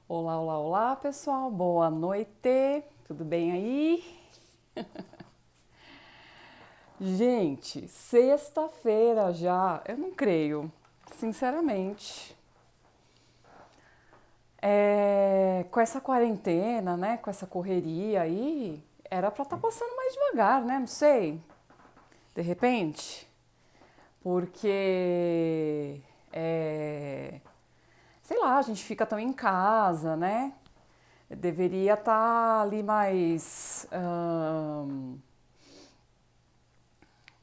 Olá, olá, olá, pessoal. Boa noite. Tudo bem aí? Gente, sexta-feira já. Eu não creio, sinceramente. Com essa quarentena, né? Com essa correria aí, era pra estar passando mais devagar, né? Não sei. De repente, porque sei lá, a gente fica tão em casa, né? Deveria estar ali mais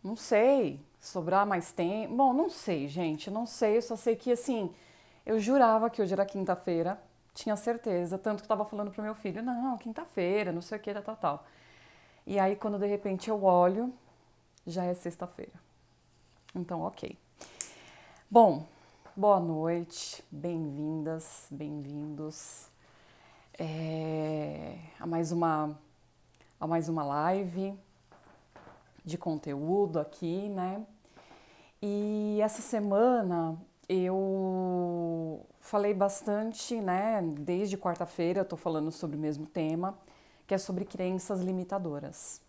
não sei, sobrar mais tempo. Bom, não sei, gente, não sei. Eu só sei que, assim, eu jurava que hoje era quinta-feira, tinha certeza. Tanto que eu tava falando pro meu filho: não, quinta-feira, não sei o que, tal, tal, tal. E aí, quando de repente eu olho, já é sexta-feira. Então, ok. Bom, boa noite, bem-vindas, bem-vindos a mais uma live de conteúdo aqui, né? E essa semana eu falei bastante, né? Desde quarta-feira eu tô falando sobre o mesmo tema, que é sobre crenças limitadoras.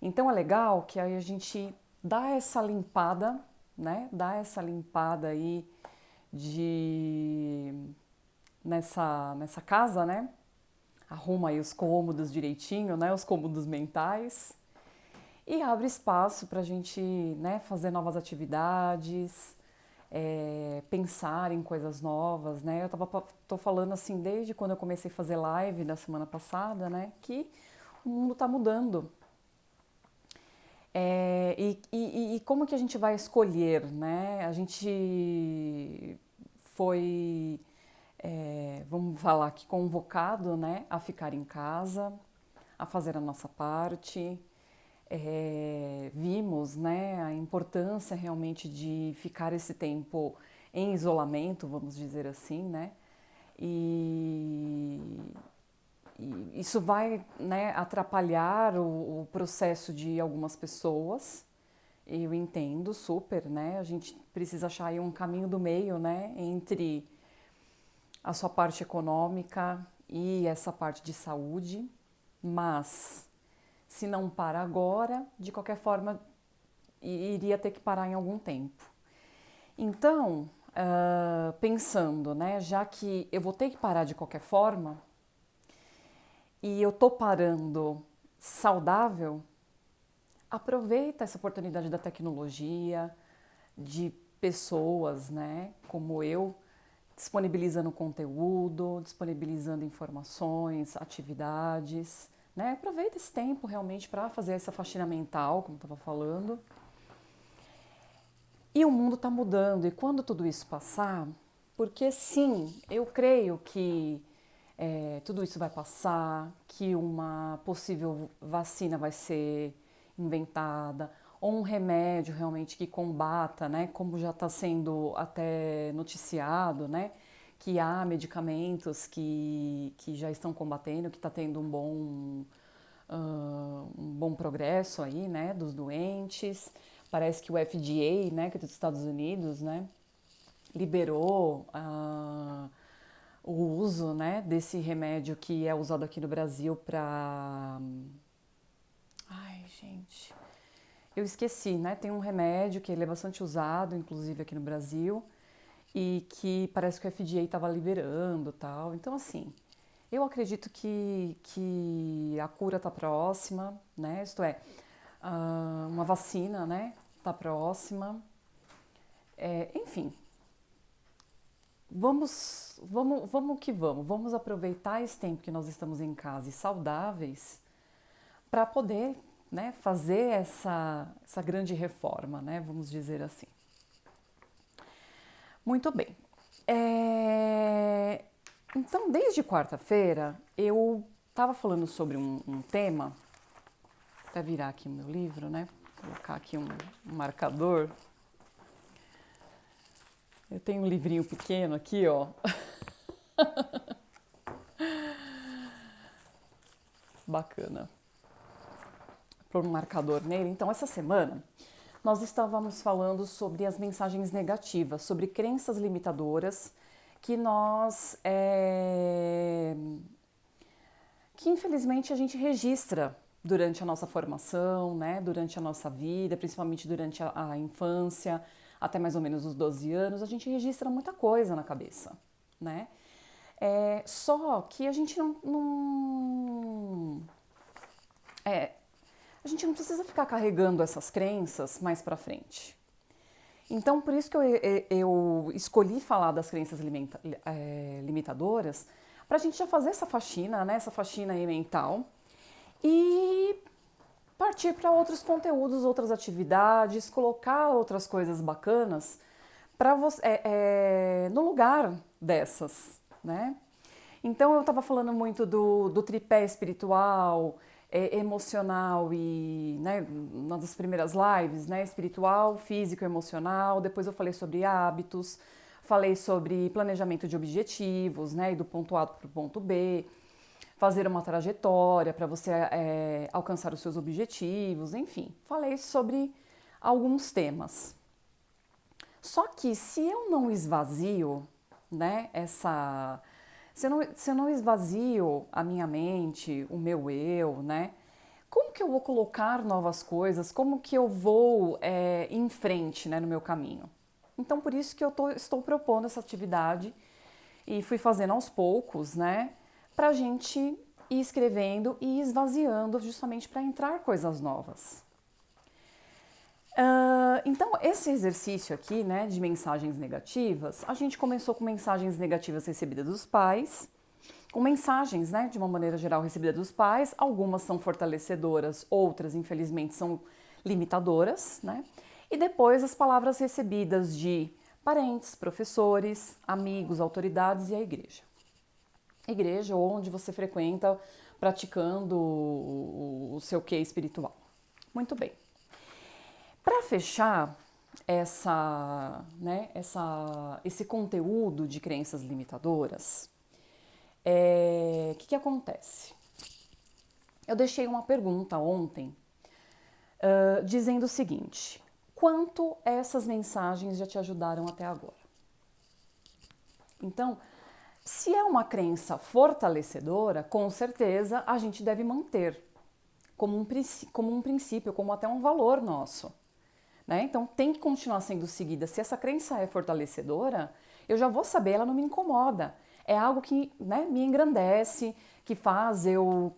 Então é legal que aí a gente dá essa limpada, né? Dá essa limpada aí de nessa casa, né? Arruma aí os cômodos direitinho, né? Os cômodos mentais e abre espaço para a gente, né, fazer novas atividades, pensar em coisas novas, né? Tô falando assim desde quando eu comecei a fazer live da semana passada, né, que o mundo está mudando. E como que a gente vai escolher, né? A gente foi, vamos falar aqui, convocado, né, a ficar em casa, a fazer a nossa parte. Vimos, né, a importância realmente de ficar esse tempo em isolamento, vamos dizer assim, né? E, e isso vai, né, atrapalhar o processo de algumas pessoas. Eu entendo super, né? A gente precisa achar aí um caminho do meio, né, entre a sua parte econômica e essa parte de saúde, mas se não para agora, de qualquer forma iria ter que parar em algum tempo. Então, pensando, né, já que eu vou ter que parar de qualquer forma e eu tô parando saudável, aproveita essa oportunidade da tecnologia, de pessoas, né, como eu, disponibilizando conteúdo, disponibilizando informações, atividades, né? Aproveita esse tempo realmente para fazer essa faxina mental, como estava falando. E o mundo está mudando, e quando tudo isso passar, porque sim, eu creio que tudo isso vai passar, que uma possível vacina vai ser inventada, ou um remédio realmente que combata, né, como já está sendo até noticiado, né, que há medicamentos que já estão combatendo, que está tendo um bom progresso aí, né, dos doentes. Parece que o FDA, né, que é dos Estados Unidos, né, liberou o uso, né, desse remédio que é usado aqui no Brasil para... Ai, gente, eu esqueci, né? Tem um remédio que ele é bastante usado, inclusive aqui no Brasil, e que parece que o FDA estava liberando tal. Então, assim, eu acredito que a cura está próxima, né? Isto é, uma vacina, né? Está próxima. Enfim, vamos que vamos. Vamos aproveitar esse tempo que nós estamos em casa e saudáveis para poder, né, fazer essa grande reforma, né? Vamos dizer assim. Muito bem. É, Então, desde quarta-feira, eu estava falando sobre um tema, até virar aqui o meu livro, né? Colocar aqui um marcador. Eu tenho um livrinho pequeno aqui, ó. Bacana. Pôr um marcador nele. Então, essa semana, nós estávamos falando sobre as mensagens negativas, sobre crenças limitadoras que que infelizmente a gente registra durante a nossa formação, né, durante a nossa vida, principalmente durante a infância, até mais ou menos os 12 anos, a gente registra muita coisa na cabeça, né? Só que a gente a gente não precisa ficar carregando essas crenças mais pra frente. Então, por isso que eu escolhi falar das crenças limitadoras, para a gente já fazer essa faxina, né, essa faxina aí mental, e partir para outros conteúdos, outras atividades, colocar outras coisas bacanas para você no lugar dessas, né? Então eu estava falando muito do tripé espiritual, emocional e, né, uma das primeiras lives, né, espiritual, físico, emocional. Depois eu falei sobre hábitos, falei sobre planejamento de objetivos, né, e do ponto A para o ponto B, fazer uma trajetória para você alcançar os seus objetivos, enfim, falei sobre alguns temas. Só que se eu não esvazio, né, se eu não esvazio a minha mente, o meu eu, né, como que eu vou colocar novas coisas, como que eu vou em frente, né, no meu caminho? Então, por isso que eu estou propondo essa atividade e fui fazendo aos poucos, né, para a gente ir escrevendo e esvaziando justamente para entrar coisas novas. Então, esse exercício aqui, né, de mensagens negativas, a gente começou com mensagens negativas recebidas dos pais, com mensagens, né, de uma maneira geral recebidas dos pais, algumas são fortalecedoras, outras, infelizmente, são limitadoras, né, e depois as palavras recebidas de parentes, professores, amigos, autoridades e a igreja. Igreja onde você frequenta praticando o seu quê espiritual. Muito bem. Para fechar esse conteúdo de crenças limitadoras, o que acontece? Eu deixei uma pergunta ontem dizendo o seguinte: quanto essas mensagens já te ajudaram até agora? Então, se é uma crença fortalecedora, com certeza a gente deve manter como um princípio, como até um valor nosso. Né? Então tem que continuar sendo seguida. Se essa crença é fortalecedora, eu já vou saber, ela não me incomoda. É algo que, né, me engrandece, que faz eu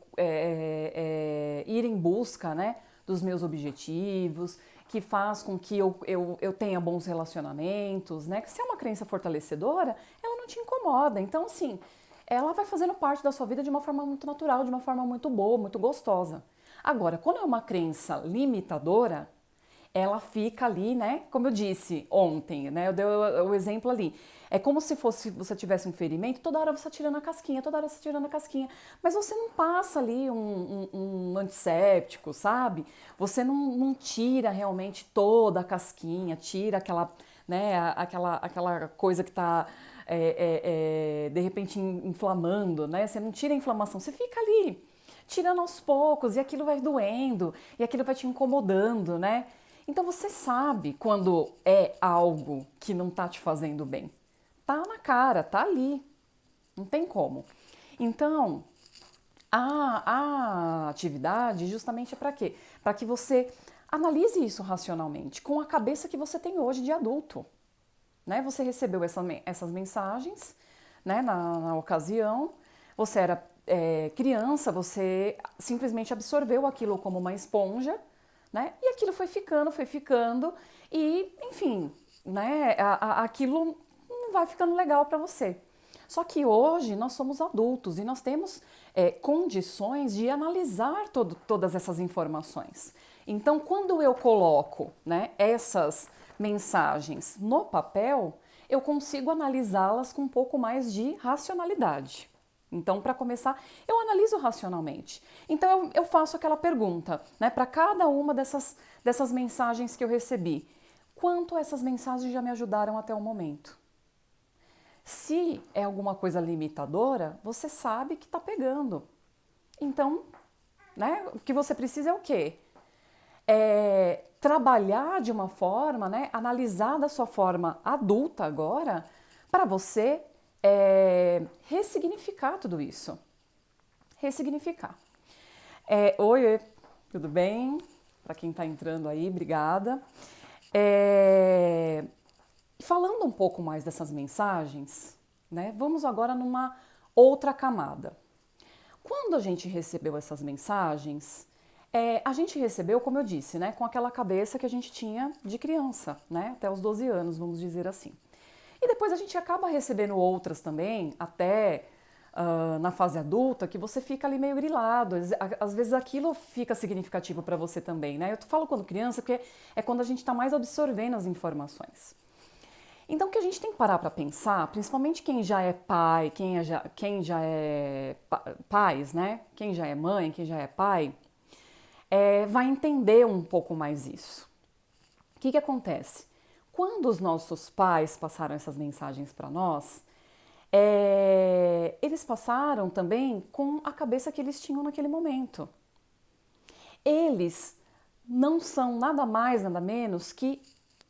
ir em busca, né, dos meus objetivos, que faz com que eu tenha bons relacionamentos. Né? Que se é uma crença fortalecedora, ela não te incomoda. Então, assim, ela vai fazendo parte da sua vida de uma forma muito natural, de uma forma muito boa, muito gostosa. Agora, quando é uma crença limitadora, ela fica ali, né? Como eu disse ontem, né? Eu dei o exemplo ali. É como se você tivesse um ferimento, toda hora você tirando a casquinha, toda hora você tirando a casquinha. Mas você não passa ali um antisséptico, sabe? Você não tira realmente toda a casquinha, tira aquela, né, aquela coisa que está de repente inflamando, né? Você não tira a inflamação, você fica ali tirando aos poucos e aquilo vai doendo e aquilo vai te incomodando, né? Então você sabe quando é algo que não tá te fazendo bem. Tá na cara, tá ali. Não tem como. Então, a atividade justamente é para quê? Para que você analise isso racionalmente, com a cabeça que você tem hoje de adulto. Né? Você recebeu essas mensagens, né, na ocasião, você era criança, você simplesmente absorveu aquilo como uma esponja, né? E aquilo foi ficando e, enfim, né? Aquilo não vai ficando legal para você. Só que hoje nós somos adultos e nós temos condições de analisar todas essas informações. Então, quando eu coloco, né, essas mensagens no papel, eu consigo analisá-las com um pouco mais de racionalidade. Então, para começar, eu analiso racionalmente. Então, eu faço aquela pergunta, né, para cada uma dessas mensagens que eu recebi. Quanto essas mensagens já me ajudaram até o momento? Se é alguma coisa limitadora, você sabe que está pegando. Então, né, o que você precisa é o quê? Trabalhar de uma forma, né, analisar da sua forma adulta agora, para você ressignificar tudo isso. Ressignificar. Oi, tudo bem? Para quem está entrando aí, obrigada. Falando um pouco mais dessas mensagens, né, vamos agora numa outra camada. Quando a gente recebeu essas mensagens, a gente recebeu, como eu disse, né, com aquela cabeça que a gente tinha de criança, né, até os 12 anos, vamos dizer assim. E depois a gente acaba recebendo outras também, até na fase adulta, que você fica ali meio grilado. Às vezes aquilo fica significativo para você também, né? Eu falo quando criança, porque é quando a gente está mais absorvendo as informações. Então, o que a gente tem que parar para pensar, principalmente quem já é pai, quem já é pais, né? Quem já é mãe, quem já é pai, vai entender um pouco mais isso. O que acontece? Quando os nossos pais passaram essas mensagens para nós, eles passaram também com a cabeça que eles tinham naquele momento. Eles não são nada mais, nada menos que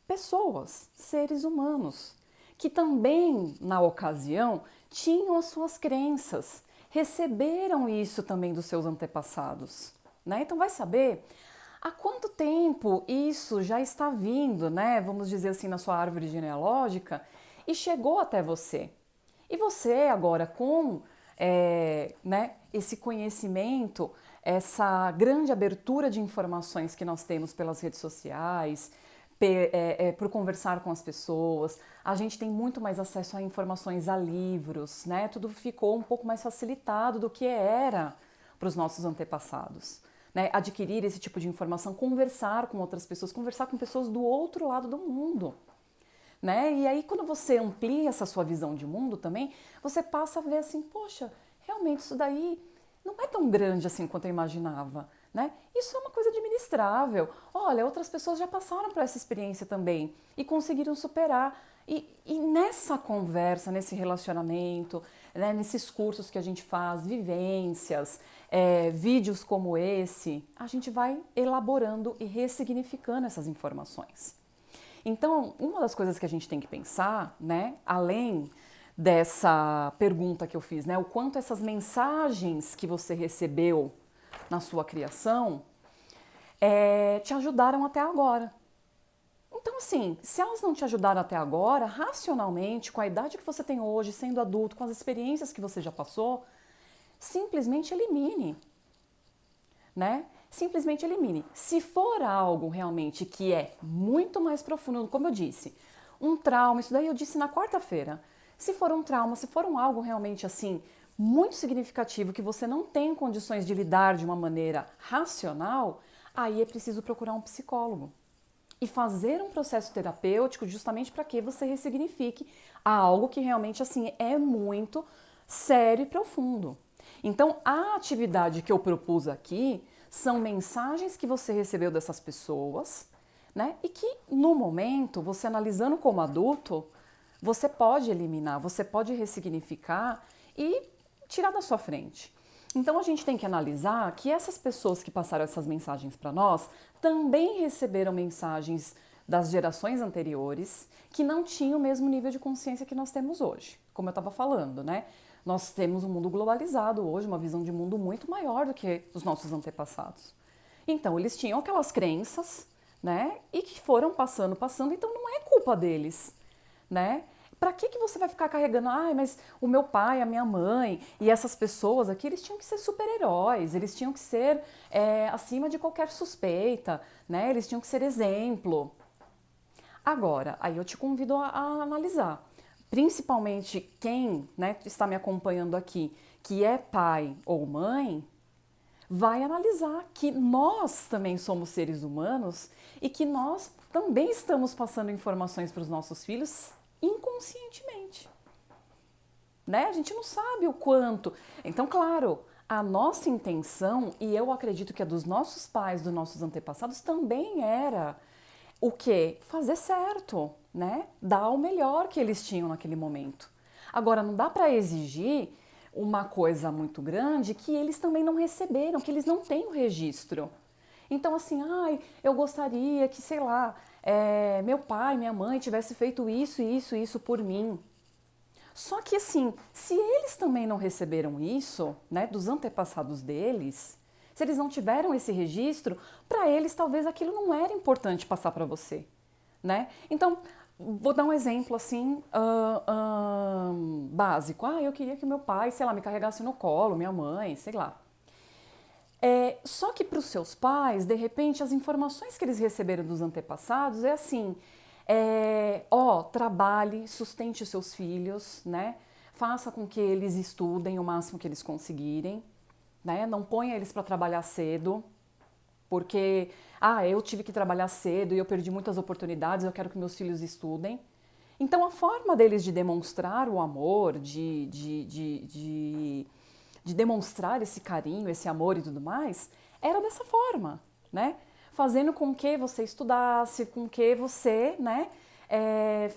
pessoas, seres humanos, que também, na ocasião, tinham as suas crenças, receberam isso também dos seus antepassados, né? Então vai saber há quanto tempo isso já está vindo, né? Vamos dizer assim, na sua árvore genealógica e chegou até você. E você agora com né, esse conhecimento, essa grande abertura de informações que nós temos pelas redes sociais, por conversar com as pessoas, a gente tem muito mais acesso a informações, a livros, né? Tudo ficou um pouco mais facilitado do que era para os nossos antepassados. Né? Adquirir esse tipo de informação, conversar com outras pessoas, conversar com pessoas do outro lado do mundo. Né? E aí quando você amplia essa sua visão de mundo também, você passa a ver assim, poxa, realmente isso daí não é tão grande assim quanto eu imaginava, né? Isso é uma coisa administrável. Olha, outras pessoas já passaram por essa experiência também e conseguiram superar. E nessa conversa, nesse relacionamento, né, nesses cursos que a gente faz, vivências, vídeos como esse, a gente vai elaborando e ressignificando essas informações. Então, uma das coisas que a gente tem que pensar, né, além dessa pergunta que eu fiz, né, o quanto essas mensagens que você recebeu na sua criação te ajudaram até agora. Então, assim, se elas não te ajudaram até agora, racionalmente, com a idade que você tem hoje, sendo adulto, com as experiências que você já passou, simplesmente elimine, né? Simplesmente elimine. Se for algo realmente que é muito mais profundo, como eu disse, um trauma, isso daí eu disse na quarta-feira. Se for um trauma, se for algo realmente assim, muito significativo, que você não tem condições de lidar de uma maneira racional, aí é preciso procurar um psicólogo e fazer um processo terapêutico justamente para que você ressignifique algo que realmente assim é muito sério e profundo. Então, a atividade que eu propus aqui são mensagens que você recebeu dessas pessoas, né? E que no momento, você analisando como adulto, você pode eliminar, você pode ressignificar e tirar da sua frente. Então a gente tem que analisar que essas pessoas que passaram essas mensagens para nós também receberam mensagens das gerações anteriores que não tinham o mesmo nível de consciência que nós temos hoje, como eu estava falando, né? Nós temos um mundo globalizado hoje, uma visão de mundo muito maior do que os nossos antepassados. Então, eles tinham aquelas crenças, né? E que foram passando, então não é culpa deles, né? Para que você vai ficar carregando, mas o meu pai, a minha mãe e essas pessoas aqui, eles tinham que ser super-heróis, eles tinham que ser acima de qualquer suspeita, né? Eles tinham que ser exemplo. Agora, aí eu te convido a analisar. Principalmente quem, né, está me acompanhando aqui, que é pai ou mãe, vai analisar que nós também somos seres humanos e que nós também estamos passando informações para os nossos filhos inconscientemente. Né? A gente não sabe o quanto. Então, claro, a nossa intenção, e eu acredito que a dos nossos pais, dos nossos antepassados, também era o quê? Fazer certo, né? Dar o melhor que eles tinham naquele momento. Agora, não dá para exigir uma coisa muito grande que eles também não receberam, que eles não têm o registro. Então, assim, eu gostaria que, sei lá, meu pai, minha mãe tivesse feito isso, isso, isso por mim. Só que assim, se eles também não receberam isso, né, dos antepassados deles, se eles não tiveram esse registro, para eles talvez aquilo não era importante passar para você, né? Então, vou dar um exemplo assim, básico. Ah, eu queria que meu pai, sei lá, me carregasse no colo, minha mãe, sei lá. Só que para os seus pais, de repente, as informações que eles receberam dos antepassados é assim, trabalhe, sustente os seus filhos, né? Faça com que eles estudem o máximo que eles conseguirem, né? Não ponha eles para trabalhar cedo, porque, eu tive que trabalhar cedo e eu perdi muitas oportunidades, eu quero que meus filhos estudem. Então, a forma deles de demonstrar o amor, de demonstrar esse carinho, esse amor e tudo mais, era dessa forma, né? Fazendo com que você estudasse, com que você, né,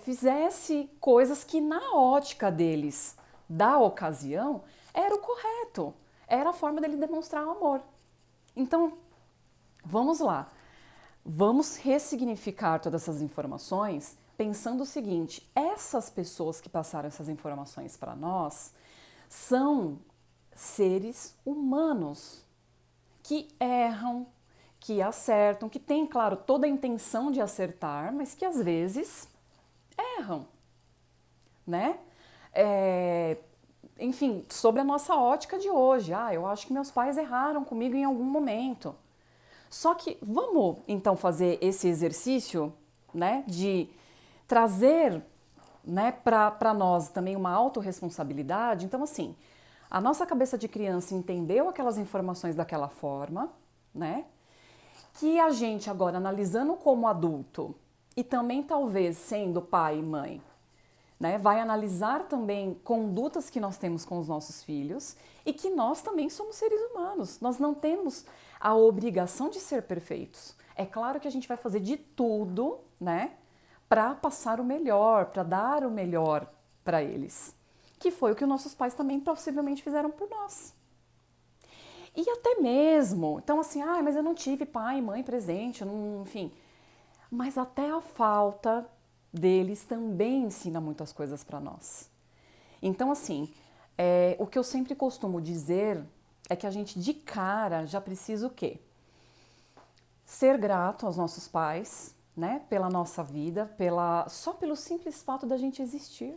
fizesse coisas que na ótica deles, da ocasião, era o correto, era a forma dele demonstrar o amor. Então, vamos lá, vamos ressignificar todas essas informações pensando o seguinte, essas pessoas que passaram essas informações para nós são seres humanos que erram, que acertam, que têm, claro, toda a intenção de acertar, mas que às vezes erram, né? Enfim, sobre a nossa ótica de hoje, eu acho que meus pais erraram comigo em algum momento. Só que vamos então fazer esse exercício, né, de trazer, né, para nós também uma autorresponsabilidade. Então, assim, a nossa cabeça de criança entendeu aquelas informações daquela forma, né? Que a gente agora analisando como adulto e também talvez sendo pai e mãe, né, vai analisar também condutas que nós temos com os nossos filhos e que nós também somos seres humanos. Nós não temos a obrigação de ser perfeitos. É claro que a gente vai fazer de tudo, né, para passar o melhor, para dar o melhor para eles. Que foi o que os nossos pais também possivelmente fizeram por nós. E até mesmo, então assim, mas eu não tive pai e mãe presente, enfim. Mas até a falta deles também ensina muitas coisas para nós. Então assim, o que eu sempre costumo dizer é que a gente de cara já precisa o quê? Ser grato aos nossos pais, né, pela nossa vida, só pelo simples fato da gente existir,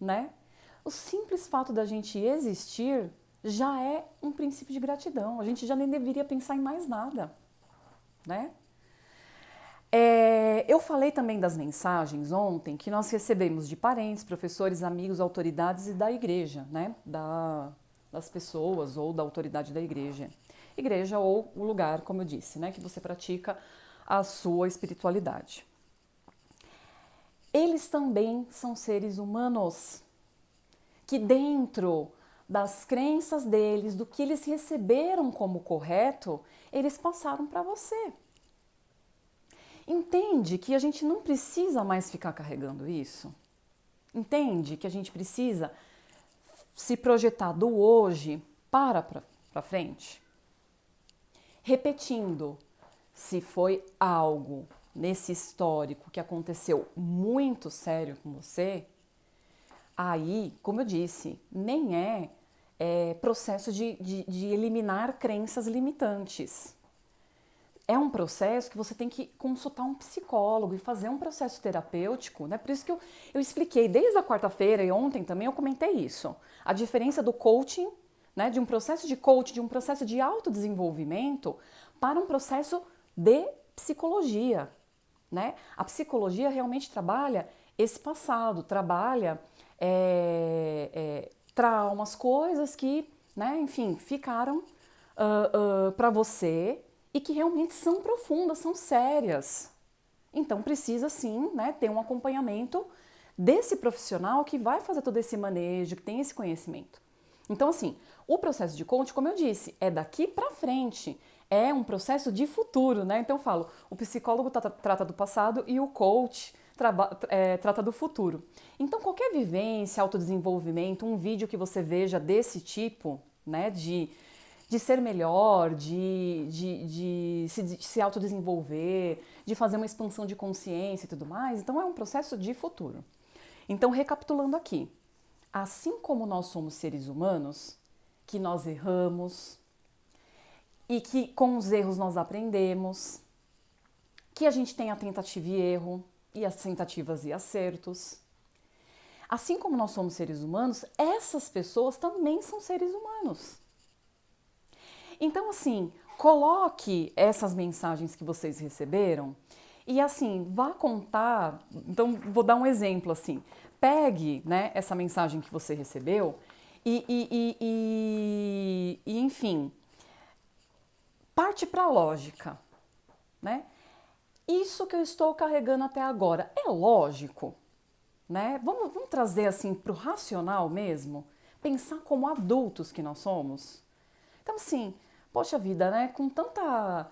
né? O simples fato da gente existir já é um princípio de gratidão. A gente já nem deveria pensar em mais nada, né? Eu falei também das mensagens ontem que nós recebemos de parentes, professores, amigos, autoridades e da igreja, né? Das pessoas ou da autoridade da igreja. Igreja ou o lugar, como eu disse, né? Que você pratica a sua espiritualidade. Eles também são seres humanos que dentro das crenças deles, do que eles receberam como correto, eles passaram para você. Entende que a gente não precisa mais ficar carregando isso? Entende que a gente precisa se projetar do hoje para frente? Repetindo, se foi algo nesse histórico que aconteceu muito sério com você, aí, como eu disse, nem é processo de eliminar crenças limitantes. É um processo que você tem que consultar um psicólogo e fazer um processo terapêutico, né? Por isso que eu expliquei desde a quarta-feira e ontem também eu comentei isso. A diferença do coaching, né? De um processo de coaching, de um processo de autodesenvolvimento para um processo de psicologia, né? A psicologia realmente trabalha esse passado, trabalha traumas, coisas que, né, enfim, ficaram para você e que realmente são profundas, são sérias. Então precisa sim, né, ter um acompanhamento desse profissional que vai fazer todo esse manejo, que tem esse conhecimento. Então assim, o processo de coaching, como eu disse, é daqui para frente, é um processo de futuro, né? Então eu falo, o psicólogo trata do passado e o coach trata do futuro. Então qualquer vivência, autodesenvolvimento, um vídeo que você veja desse tipo, né, de ser melhor, de se autodesenvolver, de fazer uma expansão de consciência e tudo mais, então é um processo de futuro. Então, recapitulando aqui, assim como nós somos seres humanos, que nós erramos e que com os erros nós aprendemos, que a gente tem a tentativa e erro e as tentativas e acertos. Assim como nós somos seres humanos, essas pessoas também são seres humanos. Então, assim, coloque essas mensagens que vocês receberam e, assim, vá contar. Então, vou dar um exemplo, assim. Pegue, né, essa mensagem que você recebeu enfim, parte para a lógica, né? Isso que eu estou carregando até agora é lógico, né? Vamos trazer assim para o racional mesmo, pensar como adultos que nós somos. Então, assim, poxa vida, né? Com tanta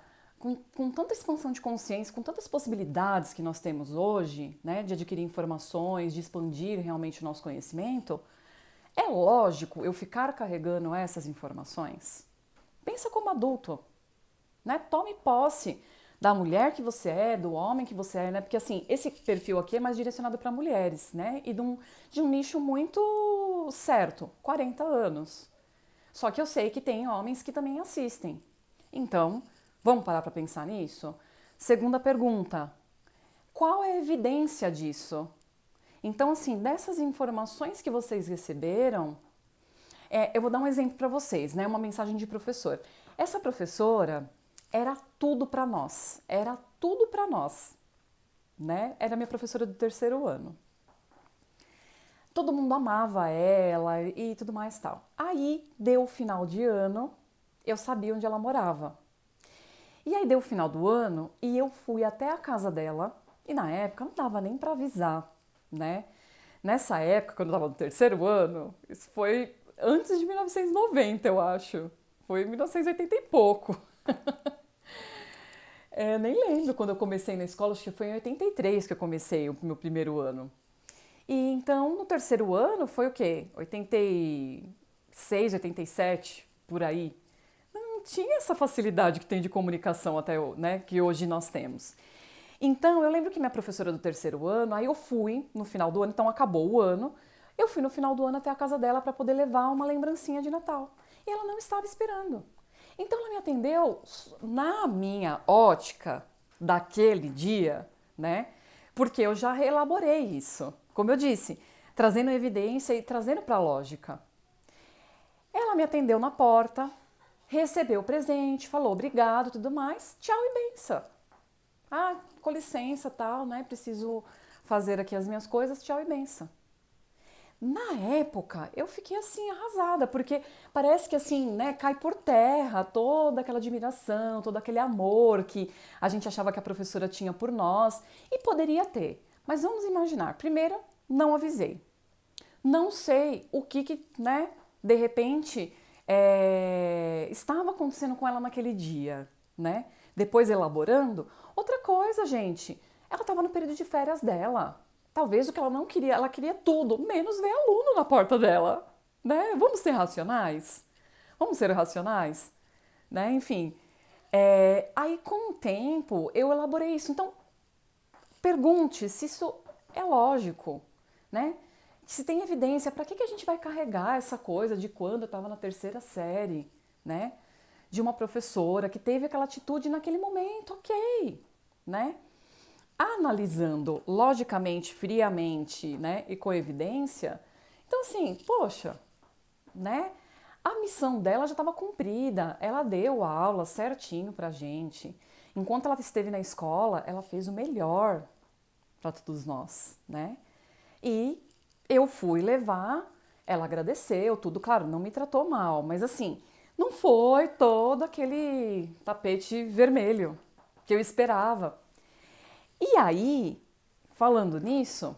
expansão de consciência, com tantas possibilidades que nós temos hoje, né? De adquirir informações, de expandir realmente o nosso conhecimento, é lógico eu ficar carregando essas informações? Pensa como adulto, né? Tome posse da mulher que você é, do homem que você é, né? Porque assim, esse perfil aqui é mais direcionado para mulheres, né? E de um nicho muito certo, 40 anos. Só que eu sei que tem homens que também assistem. Então, vamos parar para pensar nisso? Segunda pergunta: qual é a evidência disso? Então, assim, dessas informações que vocês receberam, eu vou dar um exemplo para vocês, né? Uma mensagem de professor. Essa professora era tudo para nós, né? Era minha professora do terceiro ano. Todo mundo amava ela e tudo mais tal. Aí deu o final de ano, eu sabia onde ela morava. E aí deu o final do ano e eu fui até a casa dela e na época não dava nem para avisar, né? Nessa época, quando eu estava no terceiro ano, isso foi antes de 1990, eu acho. Foi 1980 e pouco. Nem lembro quando eu comecei na escola, acho que foi em 83 que eu comecei o meu primeiro ano. E então, no terceiro ano, foi o quê? 86, 87, por aí. Não tinha essa facilidade que tem de comunicação até, né, que hoje nós temos. Então, eu lembro que minha professora do terceiro ano, aí eu fui no final do ano, então acabou o ano, eu fui no final do ano até a casa dela para poder levar uma lembrancinha de Natal. E ela não estava esperando. Então, ela me atendeu na minha ótica daquele dia, né? Porque eu já reelaborei isso. Como eu disse, trazendo evidência e trazendo para a lógica. Ela me atendeu na porta, recebeu o presente, falou obrigado, tudo mais, tchau e benção. Ah, com licença, tal, né? Preciso fazer aqui as minhas coisas, tchau e benção. Na época, eu fiquei assim arrasada, porque parece que assim, né, cai por terra toda aquela admiração, todo aquele amor que a gente achava que a professora tinha por nós e poderia ter. Mas vamos imaginar, primeiro, não avisei. Não sei o que né, de repente estava acontecendo com ela naquele dia, né? Depois elaborando. Outra coisa, gente, ela estava no período de férias dela. Talvez o que ela não queria, ela queria tudo, menos ver aluno na porta dela, né? Vamos ser racionais? Vamos ser racionais? Né? Enfim, aí com o tempo eu elaborei isso. Então, pergunte se isso é lógico, né? Se tem evidência, para que a gente vai carregar essa coisa de quando eu estava na terceira série, né? De uma professora que teve aquela atitude naquele momento, ok, né? Analisando logicamente, friamente, né, e com evidência, então assim, poxa, né, a missão dela já estava cumprida, ela deu a aula certinho pra gente, enquanto ela esteve na escola, ela fez o melhor para todos nós, né, e eu fui levar, ela agradeceu, tudo, claro, não me tratou mal, mas assim, não foi todo aquele tapete vermelho que eu esperava. E aí, falando nisso,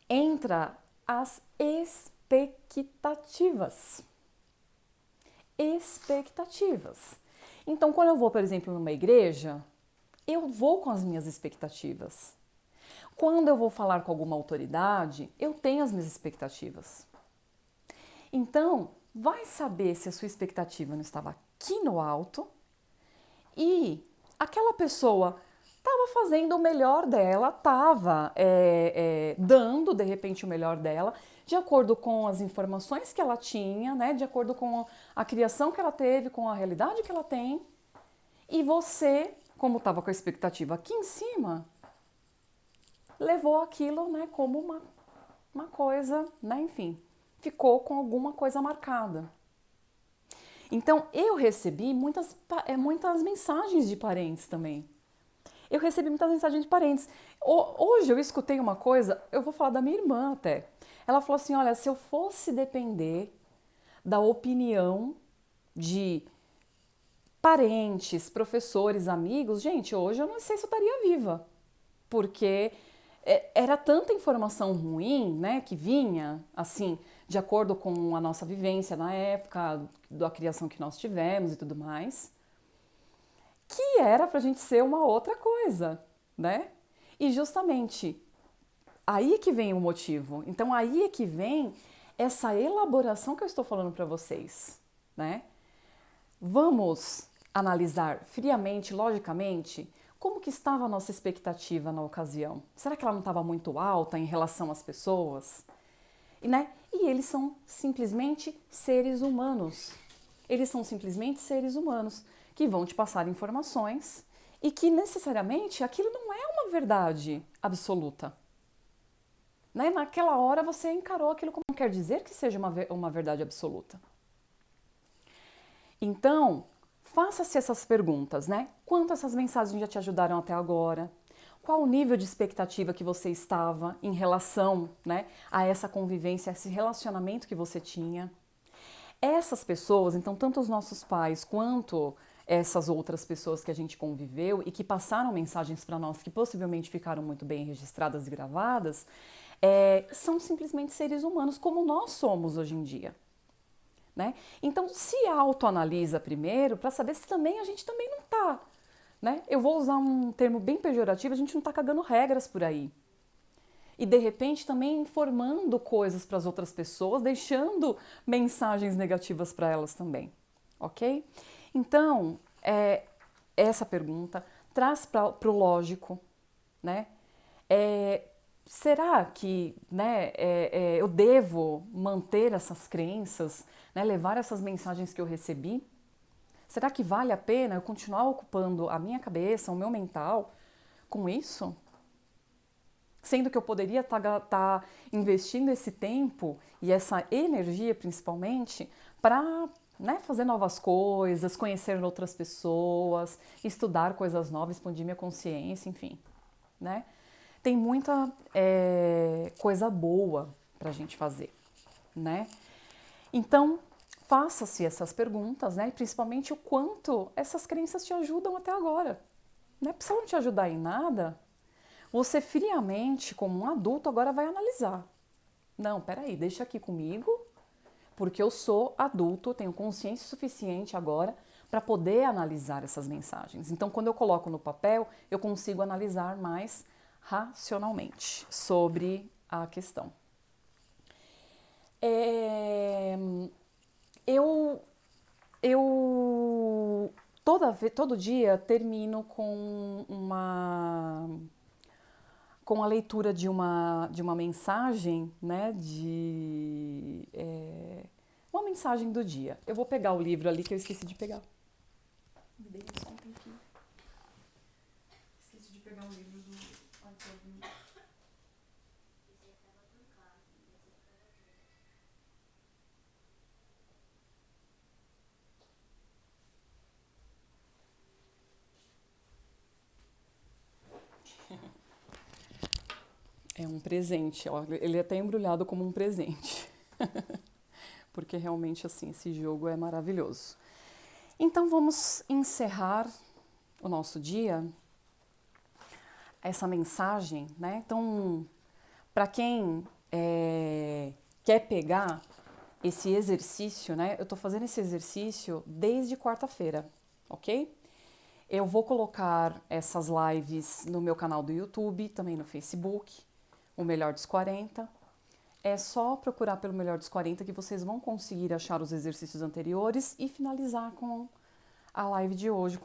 entra as expectativas. Expectativas. Então, quando eu vou, por exemplo, numa igreja, eu vou com as minhas expectativas. Quando eu vou falar com alguma autoridade, eu tenho as minhas expectativas. Então, vai saber se a sua expectativa não estava aqui no alto e aquela pessoa estava fazendo o melhor dela, estava dando de repente o melhor dela, de acordo com as informações que ela tinha, né, de acordo com a criação que ela teve, com a realidade que ela tem. E você, como estava com a expectativa aqui em cima, levou aquilo, né, como uma coisa, né, enfim, ficou com alguma coisa marcada. Então, eu recebi muitas mensagens de parentes também. Eu recebi muitas mensagens de parentes. Hoje eu escutei uma coisa, eu vou falar da minha irmã até. Ela falou assim, olha, se eu fosse depender da opinião de parentes, professores, amigos, gente, hoje eu não sei se eu estaria viva. Porque era tanta informação ruim, né, que vinha, assim, de acordo com a nossa vivência na época, da criação que nós tivemos e tudo mais, que era pra gente ser uma outra coisa, né? E justamente aí é que vem o motivo. Então aí é que vem essa elaboração que eu estou falando para vocês, né? Vamos analisar friamente, logicamente, como que estava a nossa expectativa na ocasião. Será que ela não estava muito alta em relação às pessoas? E eles são simplesmente seres humanos. Eles são simplesmente seres humanos que vão te passar informações e que necessariamente aquilo não é uma verdade absoluta. Né? Naquela hora você encarou aquilo como não quer dizer que seja uma verdade absoluta. Então, faça-se essas perguntas, né? Quanto essas mensagens já te ajudaram até agora? Qual o nível de expectativa que você estava em relação, né, a essa convivência, a esse relacionamento que você tinha? Essas pessoas, então, tanto os nossos pais quanto essas outras pessoas que a gente conviveu e que passaram mensagens para nós que possivelmente ficaram muito bem registradas e gravadas, são simplesmente seres humanos como nós somos hoje em dia. Né? Então, se autoanalisa primeiro para saber se também a gente também não está. Né? Eu vou usar um termo bem pejorativo, a gente não está cagando regras por aí. E de repente também informando coisas para as outras pessoas, deixando mensagens negativas para elas também. Ok? Então, essa pergunta traz para o lógico, né? Será que, né, eu devo manter essas crenças, né, levar essas mensagens que eu recebi? Será que vale a pena eu continuar ocupando a minha cabeça, o meu mental com isso? Sendo que eu poderia estar investindo esse tempo e essa energia, principalmente, para, né, fazer novas coisas, conhecer outras pessoas, estudar coisas novas, expandir minha consciência, enfim, né? Tem muita coisa boa para a gente fazer, né? Então, faça-se essas perguntas, né? E principalmente o quanto essas crenças te ajudam até agora. Né? Se não te ajudar em nada, você friamente, como um adulto, agora vai analisar. Não, peraí, deixa aqui comigo, porque eu sou adulto, tenho consciência suficiente agora para poder analisar essas mensagens. Então, quando eu coloco no papel, eu consigo analisar mais racionalmente sobre a questão. Eu todo dia termino com a leitura de uma mensagem, né, uma mensagem do dia. Eu vou pegar o livro ali que eu esqueci de pegar. Me dei só um tempinho. Esqueci de pegar o livro do É um presente, ó. Ele é até embrulhado como um presente. Porque realmente, assim, esse jogo é maravilhoso. Então, vamos encerrar o nosso dia, essa mensagem, né? Então, para quem quer pegar esse exercício, né? Eu tô fazendo esse exercício desde quarta-feira, ok? Eu vou colocar essas lives no meu canal do YouTube, também no Facebook, o Melhor dos 40. É só procurar pelo Melhor dos 40 que vocês vão conseguir achar os exercícios anteriores e finalizar com a live de hoje,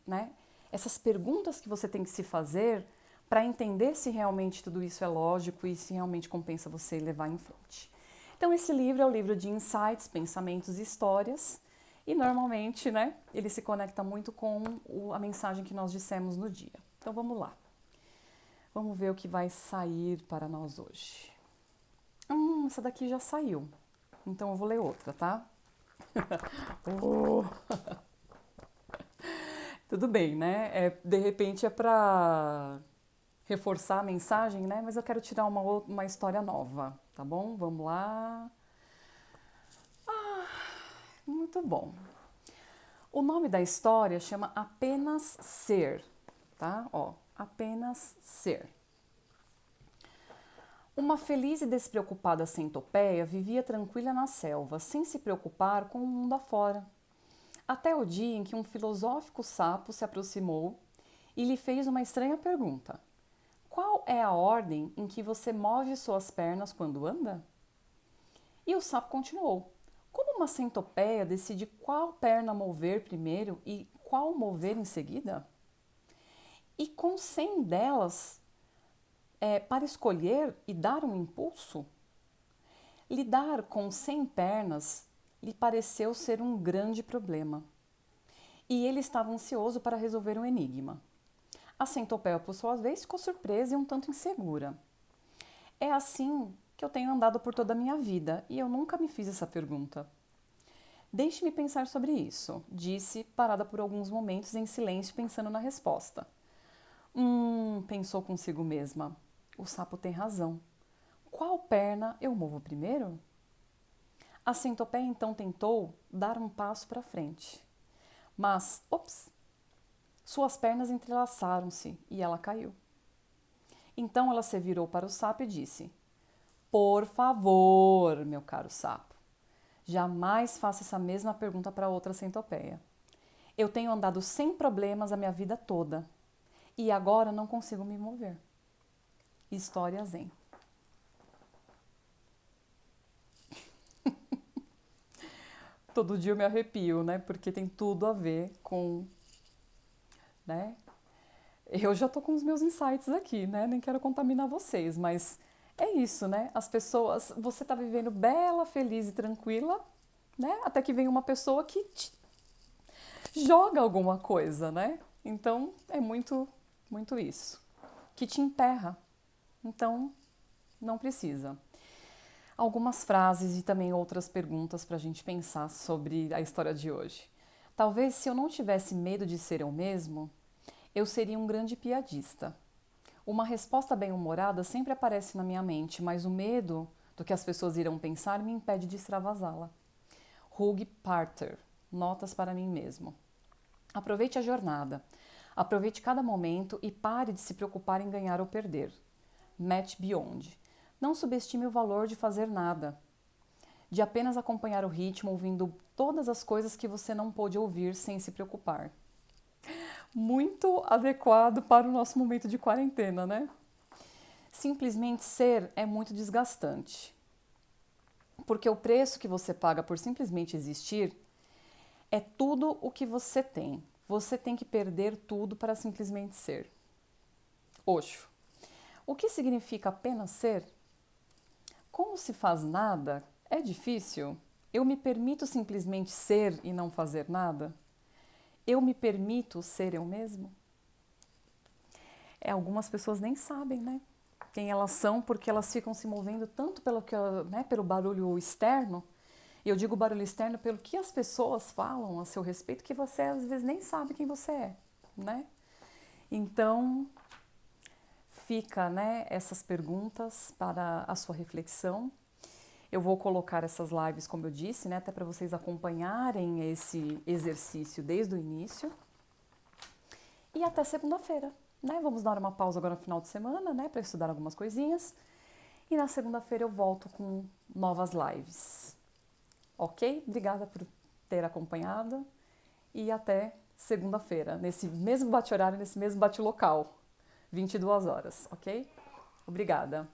né, essas perguntas que você tem que se fazer para entender se realmente tudo isso é lógico e se realmente compensa você levar em frente. Então esse livro é o livro de insights, pensamentos e histórias, e normalmente, né, ele se conecta muito com a mensagem que nós dissemos no dia. Então vamos lá. Vamos ver o que vai sair para nós hoje. Essa daqui já saiu. Então eu vou ler outra, tá? Oh. Tudo bem, né? De repente é para reforçar a mensagem, né? Mas eu quero tirar uma história nova, tá bom? Vamos lá. Muito bom. O nome da história chama Apenas Ser, tá? Ó, Apenas Ser. Uma feliz e despreocupada centopeia vivia tranquila na selva, sem se preocupar com o mundo afora. Até o dia em que um filosófico sapo se aproximou e lhe fez uma estranha pergunta: qual é a ordem em que você move suas pernas quando anda? E o sapo continuou: como uma centopeia decide qual perna mover primeiro e qual mover em seguida? E com 100 delas, para escolher e dar um impulso? Lidar com 100 pernas lhe pareceu ser um grande problema. E ele estava ansioso para resolver um enigma. A centopeia, por sua vez, ficou surpresa e um tanto insegura. É assim que eu tenho andado por toda a minha vida e eu nunca me fiz essa pergunta. Deixe-me pensar sobre isso, disse, parada por alguns momentos em silêncio pensando na resposta. Pensou consigo mesma. O sapo tem razão. Qual perna eu movo primeiro? A centopeia então tentou dar um passo para frente. Mas, suas pernas entrelaçaram-se e ela caiu. Então ela se virou para o sapo e disse: por favor, meu caro sapo, jamais faça essa mesma pergunta para outra centopeia. Eu tenho andado sem problemas a minha vida toda e agora não consigo me mover. História zen. Todo dia eu me arrepio, né? Porque tem tudo a ver com, né? Eu já tô com os meus insights aqui, né? Nem quero contaminar vocês, mas é isso, né? As pessoas, você tá vivendo bela, feliz e tranquila, né? Até que vem uma pessoa que te joga alguma coisa, né? Então é muito, muito isso. Que te emperra. Então não precisa. Algumas frases e também outras perguntas para a gente pensar sobre a história de hoje. Talvez se eu não tivesse medo de ser eu mesmo, eu seria um grande piadista. Uma resposta bem-humorada sempre aparece na minha mente, mas o medo do que as pessoas irão pensar me impede de extravasá-la. Hugh Parter, Notas para mim mesmo. Aproveite a jornada. Aproveite cada momento e pare de se preocupar em ganhar ou perder. Matt Beyond. Não subestime o valor de fazer nada, de apenas acompanhar o ritmo, ouvindo todas as coisas que você não pôde ouvir sem se preocupar. Muito adequado para o nosso momento de quarentena, né? Simplesmente ser é muito desgastante, porque o preço que você paga por simplesmente existir é tudo o que você tem. Você tem que perder tudo para simplesmente ser. Osho. O que significa apenas ser? Como se faz nada? É difícil? Eu me permito simplesmente ser e não fazer nada? Eu me permito ser eu mesmo? Algumas pessoas nem sabem, né? Quem elas são, porque elas ficam se movendo tanto pelo barulho externo. E eu digo barulho externo pelo que as pessoas falam a seu respeito, que você às vezes nem sabe quem você é, né? Então, fica, né, essas perguntas para a sua reflexão. Eu vou colocar essas lives, como eu disse, né, até para vocês acompanharem esse exercício desde o início. E até segunda-feira, né? Vamos dar uma pausa agora no final de semana, né, para estudar algumas coisinhas. E na segunda-feira eu volto com novas lives. Ok? Obrigada por ter acompanhado e até segunda-feira, nesse mesmo bate-horário, nesse mesmo bate-local, 22 horas, ok? Obrigada.